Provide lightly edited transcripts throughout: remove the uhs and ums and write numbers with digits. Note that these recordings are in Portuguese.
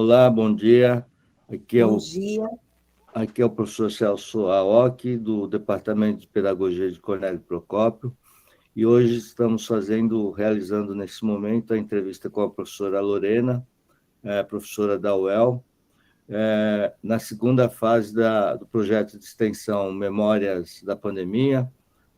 Olá, bom dia. Aqui é Bom o, dia. aqui é o professor Celso Aoki, do Departamento de Pedagogia de Cornélio Procópio, e hoje estamos realizando nesse momento a entrevista com a professora Lorena, professora da UEL, na segunda fase do projeto de extensão Memórias da Pandemia,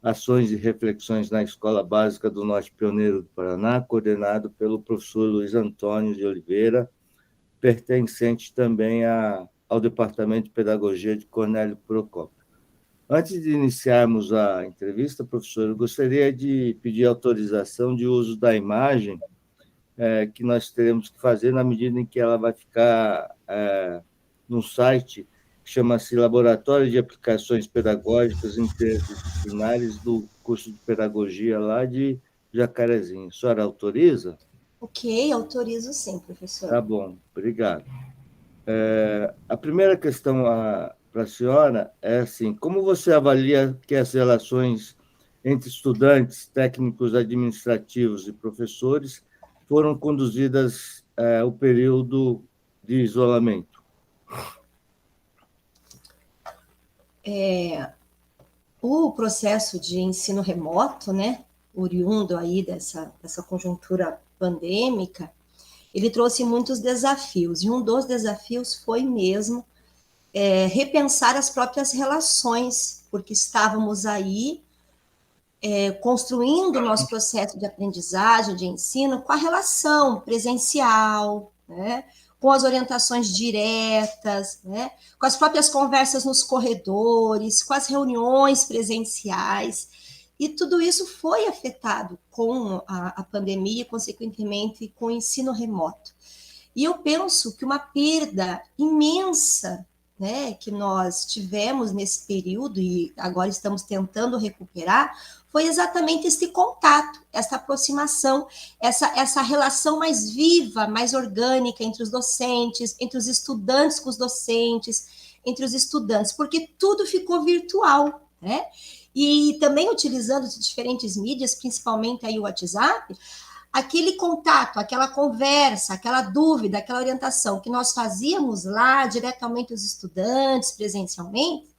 Ações e Reflexões na Escola Básica do Norte Pioneiro do Paraná, coordenado pelo professor Luiz Antônio de Oliveira, pertencente também ao Departamento de Pedagogia de Cornélio Procópio. Antes de iniciarmos a entrevista, professor, eu gostaria de pedir autorização de uso da imagem que nós teremos que fazer na medida em que ela vai ficar num site que chama-se Laboratório de Aplicações Pedagógicas Interdisciplinares do curso de Pedagogia lá de Jacarezinho. A senhora autoriza? Ok, autorizo sim, professor. Tá bom, obrigado. A primeira questão para a senhora é assim: como você avalia que as relações entre estudantes, técnicos administrativos e professores foram conduzidas ao período de isolamento? O processo de ensino remoto, né, oriundo aí dessa conjuntura pandêmica, ele trouxe muitos desafios, e um dos desafios foi mesmo repensar as próprias relações, porque estávamos aí construindo o nosso processo de aprendizagem, de ensino, com a relação presencial, né? Com as orientações diretas, né? Com as próprias conversas nos corredores, com as reuniões presenciais. E tudo isso foi afetado com a pandemia, consequentemente com o ensino remoto. E eu penso que uma perda imensa, né, que nós tivemos nesse período e agora estamos tentando recuperar, foi exatamente esse contato, essa aproximação, essa relação mais viva, mais orgânica entre os docentes, entre os estudantes com os docentes, entre os estudantes, porque tudo ficou virtual, né? E também utilizando diferentes mídias, principalmente aí o WhatsApp, aquele contato, aquela conversa, aquela dúvida, aquela orientação que nós fazíamos lá diretamente aos estudantes, presencialmente,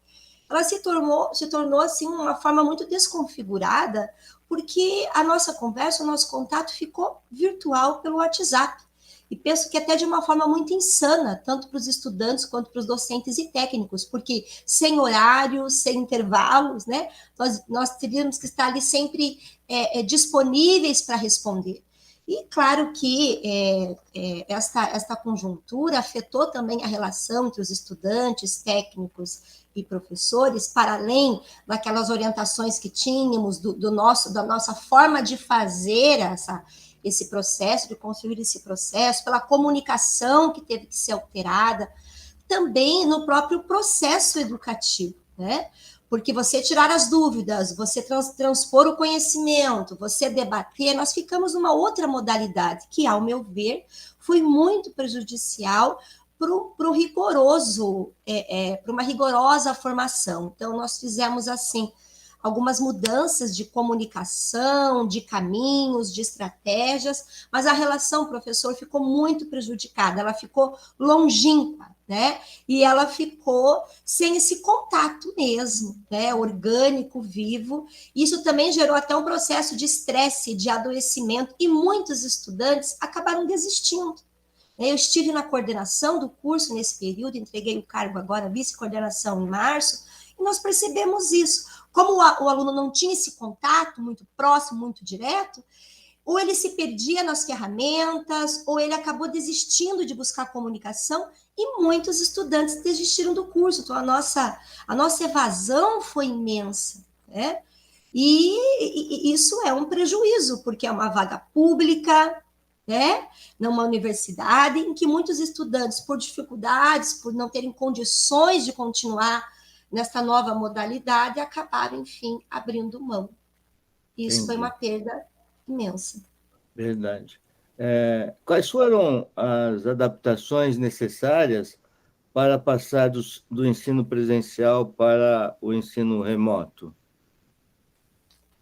ela se tornou assim uma forma muito desconfigurada, porque a nossa conversa, o nosso contato ficou virtual pelo WhatsApp. E penso que até de uma forma muito insana, tanto para os estudantes quanto para os docentes e técnicos, porque sem horários, sem intervalos, né, nós teríamos que estar ali sempre disponíveis para responder. E claro que esta conjuntura afetou também a relação entre os estudantes, técnicos e professores, para além daquelas orientações que tínhamos, da nossa forma de fazer esse processo, de construir esse processo, pela comunicação que teve que ser alterada, também no próprio processo educativo, né? Porque você tirar as dúvidas, você transpor o conhecimento, você debater, nós ficamos numa outra modalidade, que, ao meu ver, foi muito prejudicial para rigoroso, para uma rigorosa formação. Então, nós fizemos assim algumas mudanças de comunicação, de caminhos, de estratégias, mas a relação professor ficou muito prejudicada, ela ficou longínqua, né? E ela ficou sem esse contato mesmo, né? Orgânico, vivo. Isso também gerou até um processo de estresse, de adoecimento, e muitos estudantes acabaram desistindo. Eu estive na coordenação do curso nesse período, entreguei o cargo agora, vice-coordenação, em março, e nós percebemos isso. Como o aluno não tinha esse contato muito próximo, muito direto, ou ele se perdia nas ferramentas, ou ele acabou desistindo de buscar comunicação, e muitos estudantes desistiram do curso. Então, a nossa evasão foi imensa, né? E isso é um prejuízo, porque é uma vaga pública, né? Numa universidade em que muitos estudantes, por dificuldades, por não terem condições de continuar nesta nova modalidade, acabaram, enfim, abrindo mão. Isso foi uma Entendi. perda imensa. Verdade. Quais foram as adaptações necessárias para passar do ensino presencial para o ensino remoto?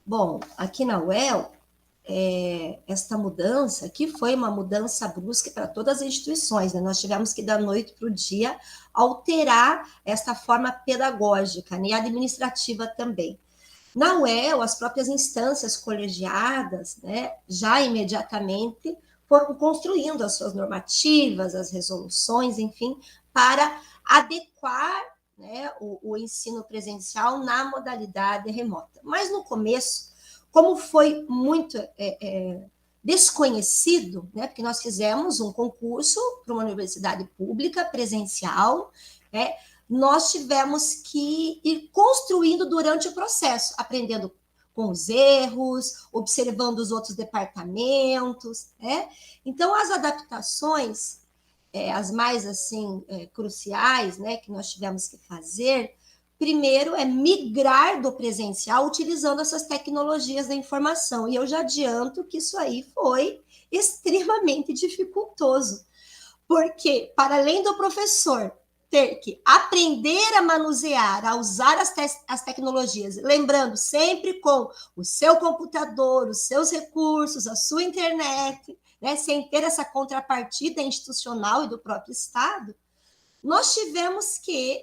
Bom, aqui na UEL, esta mudança, que foi uma mudança brusca para todas as instituições, né? Nós tivemos que, da noite para o dia, alterar esta forma pedagógica, né? E administrativa também. Na UEL, as próprias instâncias colegiadas, né, já imediatamente foram construindo as suas normativas, as resoluções, enfim, para adequar, né, o ensino presencial na modalidade remota. Mas no começo, como foi muito desconhecido, né, porque nós fizemos um concurso para uma universidade pública presencial, né, nós tivemos que ir construindo durante o processo, aprendendo com os erros, observando os outros departamentos, né? Então, as adaptações, as mais assim cruciais, né, que nós tivemos que fazer, primeiro é migrar do presencial utilizando essas tecnologias da informação. E eu já adianto que isso aí foi extremamente dificultoso, porque para além do professor ter que aprender a manusear, a usar as tecnologias, lembrando sempre com o seu computador, os seus recursos, a sua internet, né, sem ter essa contrapartida institucional e do próprio Estado, nós tivemos que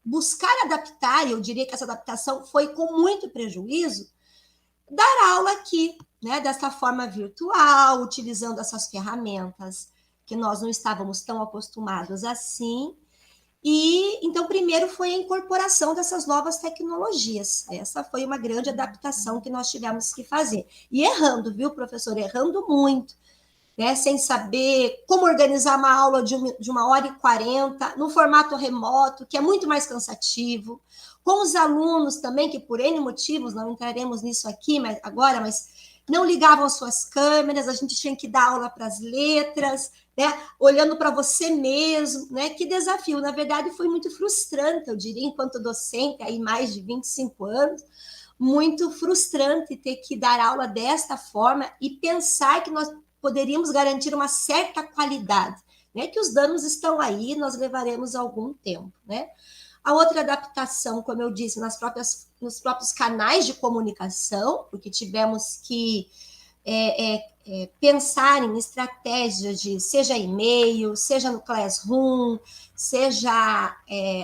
buscar adaptar, e eu diria que essa adaptação foi com muito prejuízo, dar aula aqui, né, dessa forma virtual, utilizando essas ferramentas que nós não estávamos tão acostumados assim. E então, primeiro foi a incorporação dessas novas tecnologias. Essa foi uma grande adaptação que nós tivemos que fazer. E errando, viu, professor? Errando muito, né? Sem saber como organizar uma aula de 1h40 no formato remoto, que é muito mais cansativo. Com os alunos também, que por N motivos, não entraremos nisso aqui mas não ligavam as suas câmeras, a gente tinha que dar aula para as letras, né? Olhando para você mesmo, né? Que desafio. Na verdade, foi muito frustrante, eu diria, enquanto docente, aí mais de 25 anos, muito frustrante ter que dar aula desta forma e pensar que nós poderíamos garantir uma certa qualidade, né? Que os danos estão aí, nós levaremos algum tempo, né? A outra adaptação, como eu disse, nos próprios canais de comunicação, porque tivemos que pensar em estratégias de, seja e-mail, seja no Classroom, seja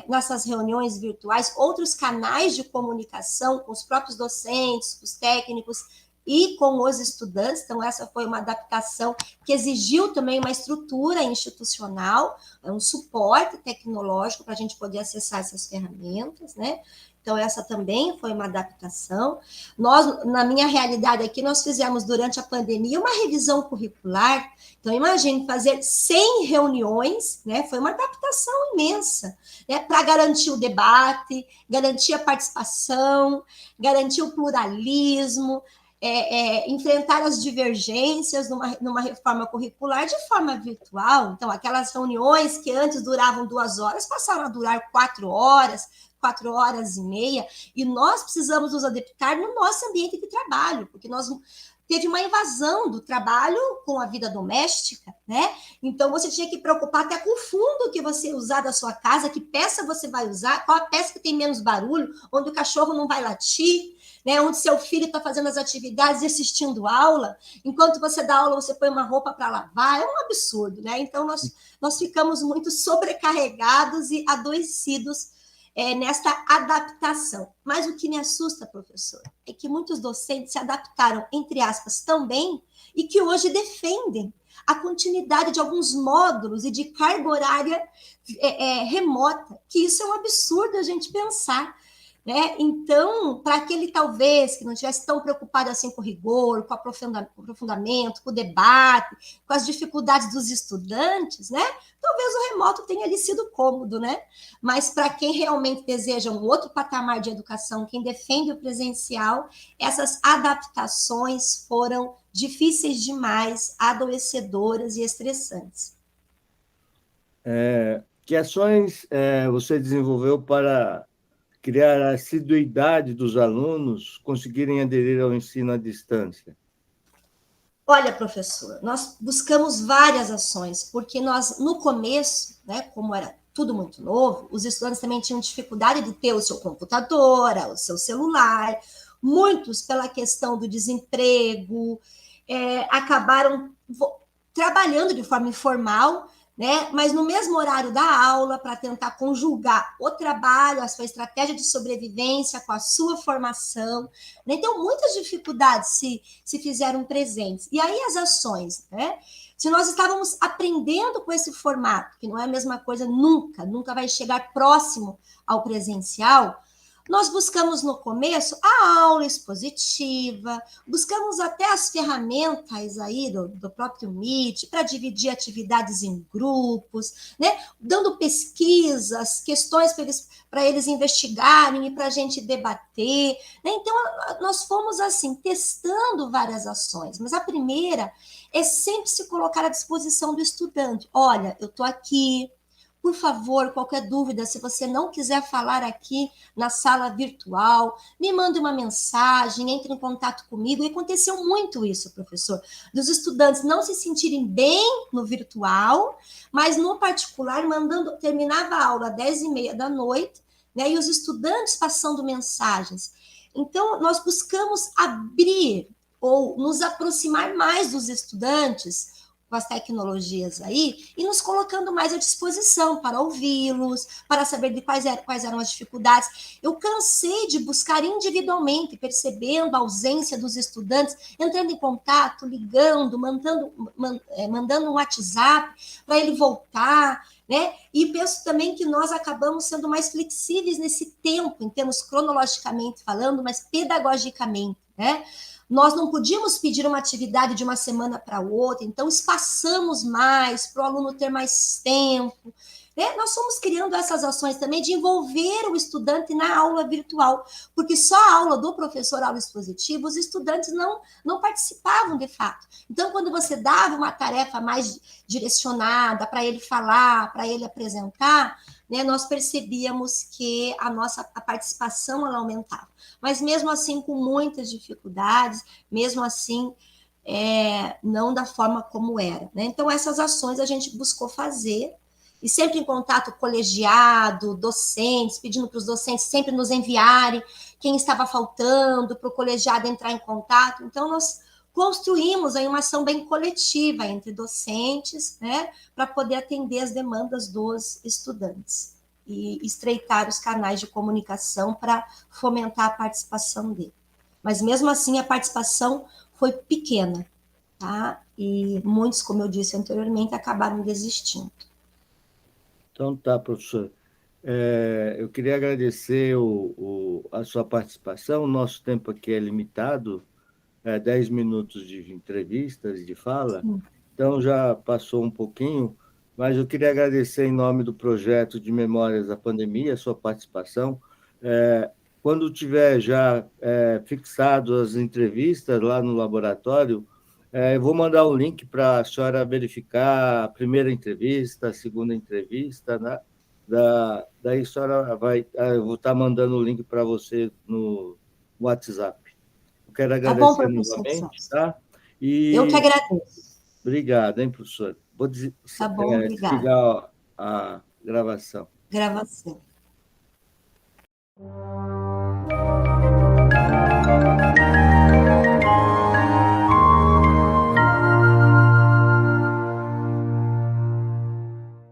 nessas reuniões virtuais, outros canais de comunicação com os próprios docentes, os técnicos e com os estudantes. Então, essa foi uma adaptação que exigiu também uma estrutura institucional, um suporte tecnológico para a gente poder acessar essas ferramentas, né? Então, essa também foi uma adaptação. Nós, na minha realidade aqui, nós fizemos durante a pandemia uma revisão curricular. Então, imagine fazer 100 reuniões, né? Foi uma adaptação imensa, né? Para garantir o debate, garantir a participação, garantir o pluralismo, enfrentar as divergências numa reforma curricular de forma virtual. Então, aquelas reuniões que antes duravam 2 horas passaram a durar 4 horas, 4h30, e nós precisamos nos adaptar no nosso ambiente de trabalho, porque teve uma invasão do trabalho com a vida doméstica, né? Então, você tinha que preocupar até com o fundo que você usar da sua casa, que peça você vai usar, qual a peça que tem menos barulho, onde o cachorro não vai latir, né, onde seu filho está fazendo as atividades e assistindo aula, enquanto você dá aula, você põe uma roupa para lavar, é um absurdo, né? Então, nós ficamos muito sobrecarregados e adoecidos nesta adaptação. Mas o que me assusta, professor, é que muitos docentes se adaptaram, entre aspas, tão bem, e que hoje defendem a continuidade de alguns módulos e de carga horária remota, que isso é um absurdo a gente pensar. Né? Então, para aquele talvez que não estivesse tão preocupado assim com o rigor, com o aprofundamento, com o debate, com as dificuldades dos estudantes, né? Talvez o remoto tenha ali sido cômodo, né? Mas para quem realmente deseja um outro patamar de educação, quem defende o presencial, essas adaptações foram difíceis demais, adoecedoras e estressantes. Que ações você desenvolveu para criar a assiduidade dos alunos conseguirem aderir ao ensino à distância? Olha, professor, nós buscamos várias ações, porque nós, no começo, né, como era tudo muito novo, os estudantes também tinham dificuldade de ter o seu computador, o seu celular, muitos pela questão do desemprego, acabaram trabalhando de forma informal, né? Mas no mesmo horário da aula, para tentar conjugar o trabalho, a sua estratégia de sobrevivência com a sua formação. Né? Então, muitas dificuldades se fizeram presentes. E aí as ações, né? Se nós estávamos aprendendo com esse formato, que não é a mesma coisa nunca vai chegar próximo ao presencial, nós buscamos no começo a aula expositiva, buscamos até as ferramentas aí do próprio Meet para dividir atividades em grupos, né? Dando pesquisas, questões para eles investigarem e para a gente debater. Né? Então, nós fomos assim, testando várias ações, mas a primeira é sempre se colocar à disposição do estudante. Olha, eu estou aqui. Por favor, qualquer dúvida, se você não quiser falar aqui na sala virtual, me mande uma mensagem, entre em contato comigo. E aconteceu muito isso, professor, dos estudantes não se sentirem bem no virtual, mas no particular, terminava a aula às 10h30 da noite, né, e os estudantes passando mensagens. Então, nós buscamos abrir ou nos aproximar mais dos estudantes com as tecnologias aí, e nos colocando mais à disposição para ouvi-los, para saber de quais eram as dificuldades. Eu cansei de buscar individualmente, percebendo a ausência dos estudantes, entrando em contato, ligando, mandando um WhatsApp para ele voltar, né? E penso também que nós acabamos sendo mais flexíveis nesse tempo, em termos cronologicamente falando, mas pedagogicamente, né? Nós não podíamos pedir uma atividade de uma semana para outra, então espaçamos mais para o aluno ter mais tempo. Né? Nós fomos criando essas ações também de envolver o estudante na aula virtual, porque só a aula do professor, aula expositiva, os estudantes não participavam de fato. Então, quando você dava uma tarefa mais direcionada para ele falar, para ele apresentar, né, nós percebíamos que a participação ela aumentava. Mas mesmo assim, com muitas dificuldades, mesmo assim, não da forma como era. Né? Então, essas ações a gente buscou fazer, e sempre em contato colegiado, docentes, pedindo para os docentes sempre nos enviarem quem estava faltando, para o colegiado entrar em contato. Então, nós construímos aí uma ação bem coletiva entre docentes, né, para poder atender as demandas dos estudantes e estreitar os canais de comunicação para fomentar a participação dele. Mas, mesmo assim, a participação foi pequena, tá? E muitos, como eu disse anteriormente, acabaram desistindo. Então, tá, professor. Eu queria agradecer a sua participação. O nosso tempo aqui é limitado, 10 minutos de entrevistas, de fala, então já passou um pouquinho, mas eu queria agradecer em nome do projeto de Memórias da Pandemia a sua participação. Quando tiver já fixado as entrevistas lá no laboratório, eu vou mandar o link para a senhora verificar a primeira entrevista, a segunda entrevista, né? Daí a senhora eu vou estar mandando o link para você no WhatsApp. Eu quero Bom, agradecer professor novamente, Celso. tá? Eu que agradeço. Obrigado, hein, professor? Vou Tá bom, obrigada. desligar a gravação. Gravação.